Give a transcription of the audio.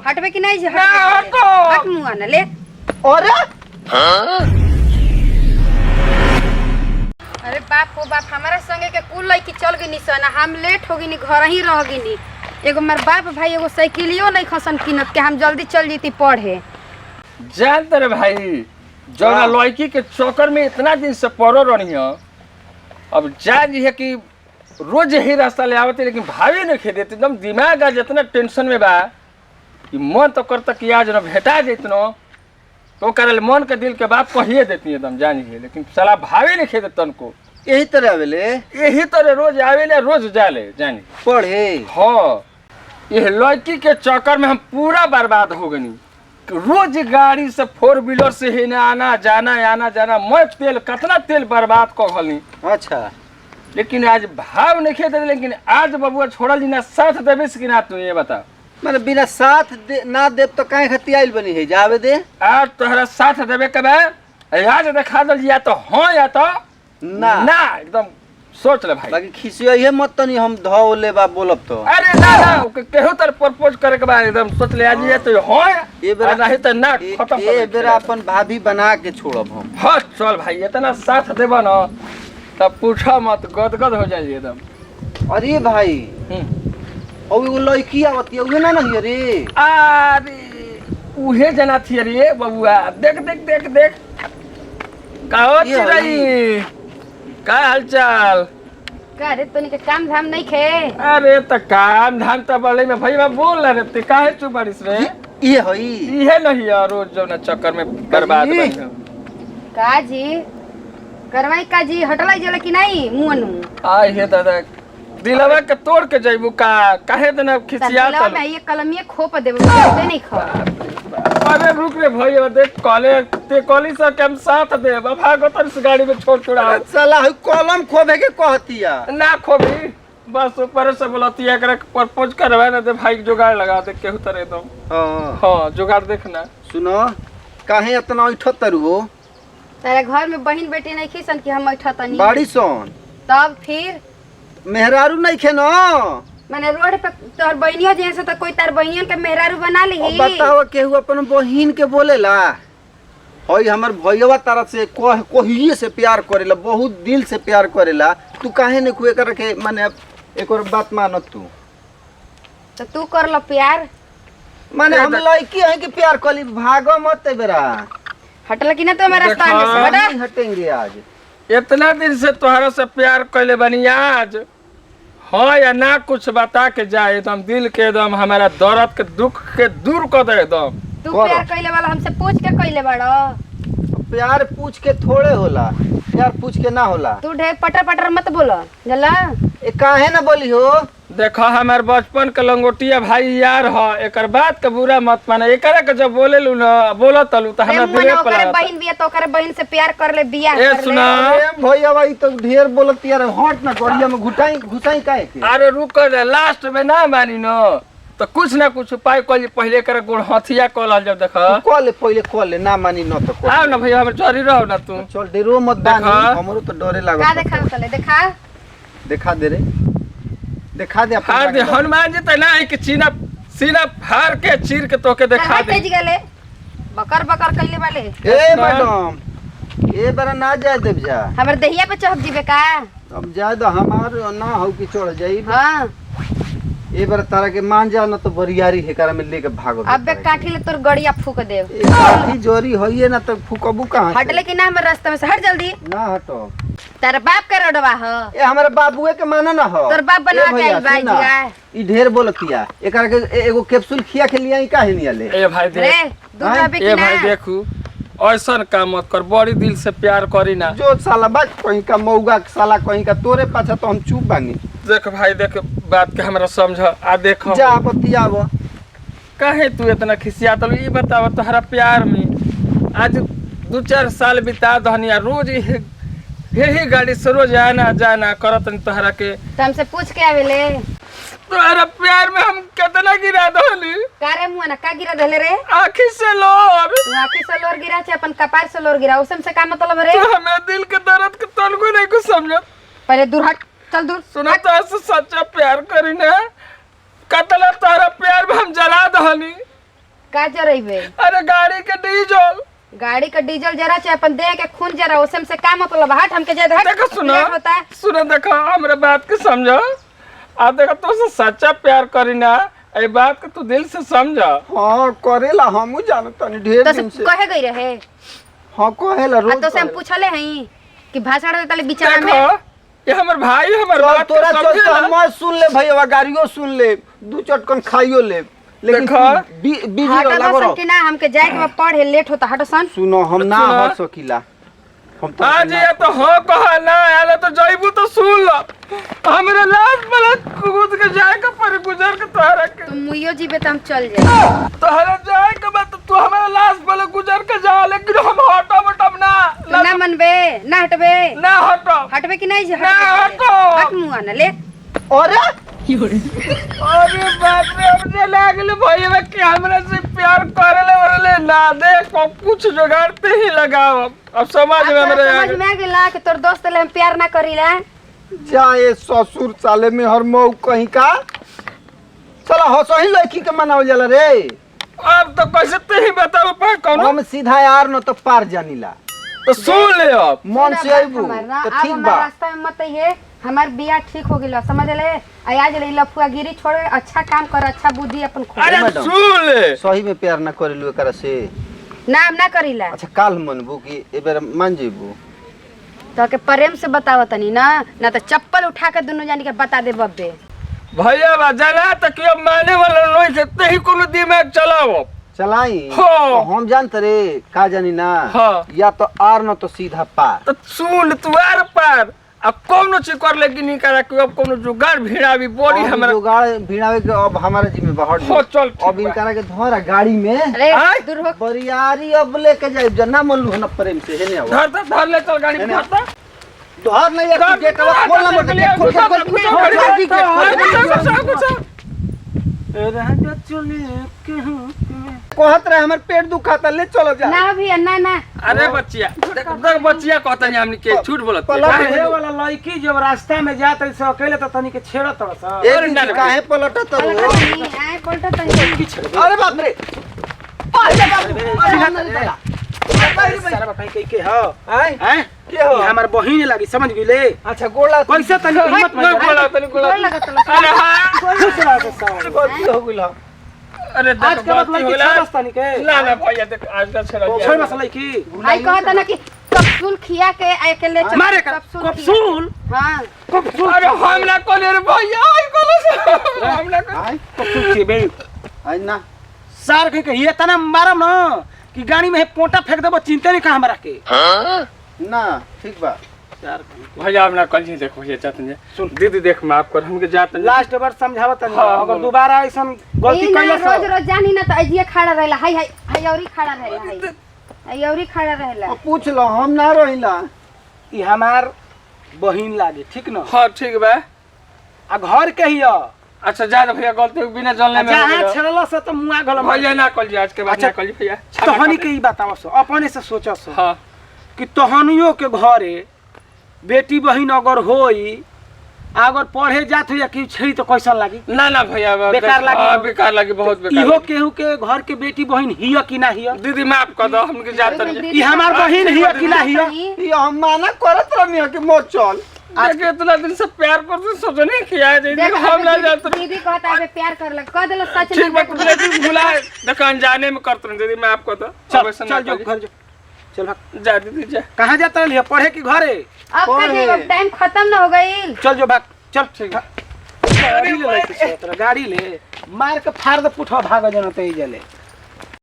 हटबे कि नहीं? हटो हट मुआ ना ले। अरे अरे बाप हो बाप, हमारा संगे के कुल लड़की चल गई सन, हम लेट हो गई, घर ही रह गई। एगो मार बाप भाई एगो साइकिलियो नहीं खसन किनत के हम जल्दी चल जीती पढ़े। जानते रे भाई, जौना लड़की के चक्कर में इतना दिन से पड़ो रही हो, अब जान जी है कि रोज यही रास्ता ले आवते, लेकिन भाभी नहीं खे देते। एकदम दिमाग आज इतना टेंशन में बा कि मन तो करता कि आज न भेटा जैतनो तो करे मन के दिल के बात कहिए देती एकदम जान जी, लेकिन साला भाभी नहीं खे देते उनको। यही तरह आवेले, यही तरह रोज आवेले रोज जाले जानी पढ़े। हाँ, ये लड़की के चक्कर में हम पूरा बर्बाद हो गई। रोज गाड़ी से 4 व्हीलर से ही ना आना जाना मैं तेल कितना तेल बर्बाद कर। अच्छा, लेकिन आज भाव नहीं खेते, लेकिन आज बबुआ छोड़ल जी ना साथ देवे कि ना, तू ये बता। मैंने बिना साथ ना देव तो कहीं खतियाइल बनी है, जावे दे। आज तोहरा साथ देवे के बाद आज देखा दल या तो हाँ या तो ना एकदम सोच ले भाई। बाकी खिसिया मत तनी हम धो ले बा बोलब तो। अरे ना केहू तर प्रपोज करे के बाद एकदम सोच ले आज ये तो हाँ ये बेरा नहीं तो ना खत्म। ये बेरा अपन भाभी बना के छोड़ब हम। हाँ चल भाई, इतना साथ देबा ना तब पूछा मत, गदगद हो जाइए एकदम। अरे भाई और एगो लड़की आवती उहे ना नहीं रे? अरे उहे जना थी रे बबुआ, देख देख देख देख का चिरई, का हालचाल? का रे तोनी के काम धाम नहीं खे? अरे त काम धाम त बले में भईया बोल रहे ते काहे चुप बारिश रे? ये हई इहे नहीं है रोज जो ना चक्कर में बर्बाद बन। का जी करवाई का जी हटलाई जले कि नहीं मुअनु? आई हे दादा दिलवा के तोड़ के जइबू का काहे देना खिसिया तब मैं ये कलमिए खोप देबो दे नहीं खा। अरे रुक रे भईया, देख कॉले ते कॉली से के हम साथ दे भागो तर इस गाड़ी में छोड़ छोड़ा। साला हई कलम खोबे के कहतिया ना खोबी, बस ऊपर से बोलती है करे प्रपोज करवा ना दे भाई, जुगाड़ लगा दे केहू तरह एकदम। हां जुगाड़ देखना। सुनो काहे इतना उठतरु हो? तेरे घर में बहन बेटी नहीं खीसन कि हम उठा तनी बाड़ी सोन, तब फिर मेहरारू नहीं खे न? मैंने रोड पे तोहर बहनियों जैसे तो कोई तार बहनियन के मेहरारू बना ली। बताओ केहू अपन बहिन के बोलेला? हई हमर भैया तारा से कोहिए से प्यार करेला, बहुत दिल से प्यार करेला। तू काहे ने कुए कर के माने एक और बात मानत तू? तो तू कर लो प्यार। माने हम लड़की है कि प्यार कली, भागो मत बेरा। हटल कि ना तो मेरा रास्ता में से हटा। नहीं हटेंगे आज। इतना दिन से तोहरा से प्यार कैले बनी, आज हाँ या ना कुछ बता के जाए एकदम दिल के एकदम हमारा दर्द के दुख के दूर कर दे एकदम। तू प्यार कैले वाला हमसे पूछ के कैले बाड़ो? प्यार पूछ के थोड़े होला, प्यार पूछ के ना होला। तू ढेर पटर पटर मत बोलो जला। ए काहे ना बोली हो? देखो हमार बचपन के लंगोटिया भाई यार ह, एकर बात के बुरा मत माने। एकरा के जब बोलेलू ना बोलत तलू त हमरा दिले पर ओकरे बहन बिया तो ओकरे बहन से प्यार कर ले, बियाह ए कर सुना अरे भैया भाई तो ढेर बोलत यार, हट ना गड़िया में घुसाई काहे के? अरे रुक रे, लास्ट में ना मानी न तो कुछ ना कुछ उपाय कर पहले कर गुण हथिया कल जब देख कॉल पहले कॉल ना मानी न तो कॉल। आओ ना भैया हम चोरी रहो ना तू। चल डेरो मत बानी, देखा। हमरो तो डरे लागत। का देखा तले देखा देखा दे रे, देखा दे अपन। हां दे हनुमान जी त ना कि सीना फाड़ के चीर के तोके देखा दे। तेज गेले बकर बकर कैले वाले। ए मैडम ए बार ना जाए देव जा, हमर दहिया पे चढ़ जीबे का? अब जाए तो हमार ना हो कि चढ़ जाई। हां ए बार तारा के मान जा न तो बरियारी हेकरा में लेके भागो। अबे काठी ले तोर गड़िया फूक देव। ए काठी जोरी होइए ना तो फुकबू कहां? हटले कि ना हमर रास्ते में से हट जल्दी। ना हटो। तेरा बाप के रोडवा ह? ए हमारे बाबूए के माना ना हो। तोर बाप बना के आई भाई जी। ई ढेर बोलतिया, एकरा के एगो कैप्सूल खिया के लिया ई काहे नहीं आले? ए भाई रे देख, दूध आबे ए कि भाई ना? देखू ऐसा काम मत कर, बड़ी दिल से प्यार करी ना। जो साला बात कहीं का मौगा साला कहीं का तोरे पाछा तो हम चुप बानी। देख भाई देख बात के हमरा समझ आ देख जा बतियाव। काहे तू इतना खिसिया तलू? ई बताव तोहरा प्यार में आज 2-4 साल बिता दहनी, रोज यही गाड़ी से रोज आना जाना करत तोहरा के। तो हमसे पूछ के आवेले तोहरा प्यार में हम कितना गिरा दहली। का रे मुआ ना का गिरा देले रे? आँखी से लोर। तू आंखी से लोर गिरा छे, अपन कपार से लोर गिरा, उसम से का मतलब रे? तो हमें दिल के दर्द के तनको नहीं कुछ समझ। पहले दूर हट, चल दूर। सुना तो ऐसे सच्चा प्यार करी ना, कतला तोहरा प्यार में हम जला दहनी। का जरेबे? अरे गाड़ी के डीजल। गाड़ी का डीजल जरा चाहे अपन दे के खून जरा ओसे से का मतलब हट हमके जे हट देखो सुनो लेट होता है। सुनो देखो हमरे बात के समझो। आ देखो तो सच्चा प्यार करी ना ए बात के तू दिल से समझ। हाँ करेला हमहू जानत तनी ढेर तो दिन से। कहे गई रहे हाँ कहेला आ रोज तो से हम करेला। पूछले हई कि भाषण दे तले बिचारा देखो में ये हमर भाई हमर चल बात तोरा के चल समझे मैं सुन ले भैया गाड़ियों सुन ले दू चटकन खाइयो ले लेकिन देखो, बिजी हटा रहला बसन करो कि ना हमके जाए के बा पढ़े लेट होता हट सन। सुनो हम ना सुनो। हट सकीला हम तो आज ये तो हो कहा ना आला तो जइबू तो सुन लो हमरे लाश वाला कूद के जाए के पर गुजर के तोहरा के तुम मुइयो जीबे त हम चल जाए। तोहरा जाए के बाद तू हमारे लाश वाला गुजर के जा लेकिन हम हटब ना ना मनबे ना हटबे ना हटब हटबे कि नहीं ना हटो। हट मुआ ना ले अरे अरे बाप रे मुझे लागले भैया कि हमरा से प्यार करले वरले ना दे को कुछ जुगाड़ते ही लगाओ अब समझ में हमरे समझ में आ गेला कि तोर दोस्त ले हम प्यार ना करीला। जाए ससुर साले में हर मऊ कहीं का चला हंसही लड़की के मनावल जाला रे अब तो कैसे ते ही बताओ पर कौन हम सीधा यार न तो पार जानिला तो सुन ले अब मन से आइबू तो ठीक बा रास्ता में मत ये हमार बियाह ठीक हो गेल समझ ले आज ले लफुआ गिरी छोड़े अच्छा काम कर अच्छा बुद्धि अपन खोल। अरे मैडम। सुन ले सही में प्यार ना करेलू एकरा से ना हम ना करीला अच्छा काल मनबू कि ए बेर मान जेबू तो के प्रेम से बताव तनी ना ना तो चप्पल उठा के दोनों जानी के बता दे बब्बे। भैया बा जना तक अब माने वाला नहीं से ते ही कोनो दिमाग चलाओ चलाई हाँ। तो हम जानते रे का जानी ना हाँ। या तो आर न तो सीधा पार तो सुन तू आर पार अब कौनो चीज कर लेकिन नहीं करा कि अब कौनो जुगाड़ भिड़ा भी बोली अब हमरा जुगाड़ भिड़ावे के अब हमारा जिम्मे बहट हो चल ठीक अब बा। इनकरा के धरा गाड़ी में अरे आय। दूर हो बरियारी अब लेके जाए जना मन लू ना प्रेम से हेने आवा धर ले चल गाड़ी में है ना? धर धर नहीं यार तू गेट अब खोल ना मत गेट खोल खोल कहत रहे हमर पेट दुखाता ले चलो जा ना भी ना ना अरे बच्चिया देख देख बच्चिया कहता नहीं हमनी के झूठ बोलत पलट काहे? गइल। वाला लड़की जब रास्ता में जात है से अकेले तो तनी के छेड़त रहा ए अरे ना, दीदी ना। काहे पलटत हो आए पलटा तनी अरे बाप रे अरे बाप रे सारा बताई कई के हो आय हैं के हो हमार बहिन लागी समझ गइले अच्छा गोला कैसे तनी के हिम्मत नहीं में बोला तनी बोला गोल लगा तलो अरे हां खुश रह के सावन गलती हो गइल अरे आज देख के बाद गलती लड़की होला छेड़स तनी के ना ना भैया देख आज का छेड़ा दिया छोड़ बस लड़की आई कहता ना कि कप्सूल खिया के आए के ले चल मारे का खिया कप्सूल के। हां कप्सूल अरे हमला कोने रे भैया आई कोलो से हमला को आय कप्सूल के बे आय ना सार के ये तना मारम न कि गाड़ी में पोटा फेंक देबो चिंता नहीं का हमरा के ना ठीक बा सार भैया हमला कल ही देखो ये चाहते सुन दीदी देख माफ कर हमके जाते लास्ट बार समझावत नहीं हाँ, अगर हाँ। दोबारा ऐसन गलती ई ना कैला रोज रोज जानी ना तो अजिए खड़ा रहेला हाय हाय हाय औरी खड़ा रहेला हाय औरी खड़ा रहेला अब पूछ लो हम ना रहिला ई हमार बहिन लागे ठीक न हां ठीक बा आ घर के ही अच्छा जा रे भैया गलती बिना जानले में हो जहाँ गया। छड़ला से तो मुआ गल भैया ना कल जी आज के बाद अच्छा, ना कल जी भैया तहनी के ई बताव सो अपने से सोच सो हां कि तहनियों के घरे बेटी बहिन अगर होई अगर पढ़े जात हो या कि छई तो कैसा लागी ना ना भैया बेकार लागी। हाँ, बेकार लगी बहुत बेकार इहो लागी। केहू के घर के बेटी बहिन हिय कि ना हिय दीदी माफ कर दो हमके जाते नहीं ई हमार बहिन हिय कि ना हिय ये हम माना करत रहनी कि मत चल आज इतना दिन से प्यार करते सोचो नहीं किया है दीदी हम ना जाते दीदी कहता है प्यार कर लग कह देलो सच ठीक बात लेकिन भुला देखो अनजाने में करते नहीं दीदी माफ कर दो चल चल जो घर जो चल भाग जा दीदी जा कहाँ जाता रही पढ़े की घरे अब का जी अब टाइम खत्म ना हो गई चल जो भाग चल ठीक गाड़ी ले ले गाड़ी ले मार के फाड़ दे पुठा भाग जन ते जले